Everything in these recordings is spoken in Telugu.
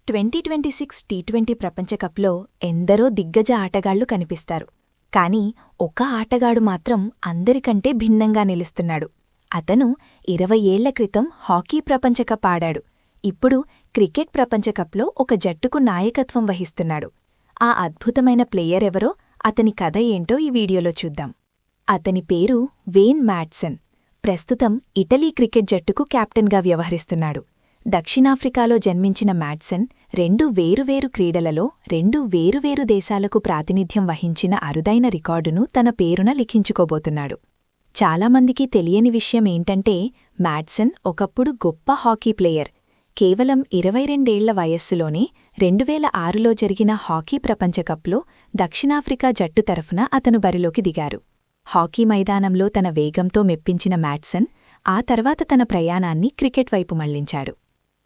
2026 టీ20 ప్రపంచకప్లో ఎందరో దిగ్గజ ఆటగాళ్లు కనిపిస్తారు. కానీ ఒక ఆటగాడు మాత్రం అందరికంటే భిన్నంగా నిలుస్తున్నాడు. అతను 20 ఏళ్ల క్రితం హాకీ ప్రపంచకప్ ఆడాడు. ఇప్పుడు క్రికెట్ ప్రపంచకప్లో ఒక జట్టుకు నాయకత్వం వహిస్తున్నాడు. ఆ అద్భుతమైన ప్లేయర్ ఎవరో, అతని కథ ఏంటో ఈ వీడియోలో చూద్దాం. అతని పేరు వేన్ మ్యాడ్సన్. ప్రస్తుతం ఇటలీ క్రికెట్ జట్టుకు కెప్టెన్గా వ్యవహరిస్తున్నాడు. దక్షిణాఫ్రికాలో జన్మించిన మ్యాడ్సన్ 2 వేరువేరు క్రీడలలో 2 వేరువేరు దేశాలకు ప్రాతినిధ్యం వహించిన అరుదైన రికార్డును తన పేరున లిఖించుకోబోతున్నాడు. చాలామందికి తెలియని విషయమేంటంటే, మ్యాడ్సన్ ఒకప్పుడు గొప్ప హాకీ ప్లేయర్. కేవలం 22 ఏళ్ల వయస్సులోనే 2006లో జరిగిన హాకీ ప్రపంచకప్లో దక్షిణాఫ్రికా జట్టు తరఫున అతను బరిలోకి దిగారు. హాకీ మైదానంలో తన వేగంతో మెప్పించిన మ్యాడ్సన్ ఆ తర్వాత తన ప్రయాణాన్ని క్రికెట్ వైపు మళ్లించాడు.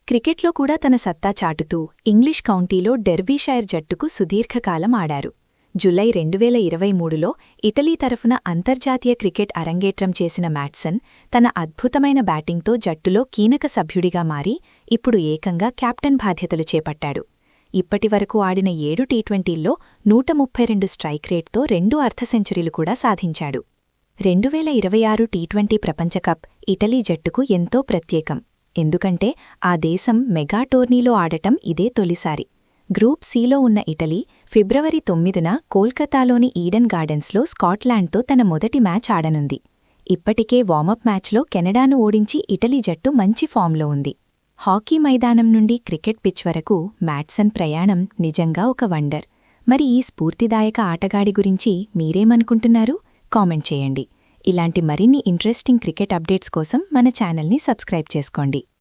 క్రికెట్లో కూడా తన సత్తా చాటుతూ ఇంగ్లీష్ కౌంటీలో డెర్బీషైర్ జట్టుకు సుదీర్ఘకాలం ఆడారు. జులై 2023లో ఇటలీ తరఫున అంతర్జాతీయ క్రికెట్ అరంగేట్రం చేసిన మ్యాడ్సన్ తన అద్భుతమైన బ్యాటింగ్తో జట్టులో కీలక సభ్యుడిగా మారి ఇప్పుడు ఏకంగా కెప్టెన్ బాధ్యతలు చేపట్టాడు. ఇప్పటివరకు ఆడిన 7 టీ20ల్లో 132 స్ట్రైక్ రేట్తో 2 అర్ధ సెంచరీలు కూడా సాధించాడు. 2026 టీ20 ప్రపంచకప్ ఇటలీ జట్టుకు ఎంతో ప్రత్యేకం. ఎందుకంటే ఆ దేశం మెగా టోర్నీలో ఆడటం ఇదే తొలిసారి. గ్రూప్ సిలో ఉన్న ఇటలీ ఫిబ్రవరి 9న కోల్కతాలోని ఈడెన్ గార్డెన్స్లో స్కాట్లాండ్తో తన మొదటి మ్యాచ్ ఆడనుంది. ఇప్పటికే వార్మప్ మ్యాచ్లో కెనడాను ఓడించి ఇటలీ జట్టు మంచి ఫామ్లో ఉంది. హాకీ మైదానం నుండి క్రికెట్ పిచ్ వరకు మ్యాడ్సన్ ప్రయాణం నిజంగా ఒక వండర్. మరి ఈ స్ఫూర్తిదాయక ఆటగాడి గురించి మీరేమనుకుంటున్నారు? కామెంట్ చేయండి. ఇలాంటి మరిన్ని ఇంట్రెస్టింగ్ క్రికెట్ అప్డేట్స్ కోసం మన ఛానల్ని సబ్స్క్రైబ్ చేసుకోండి.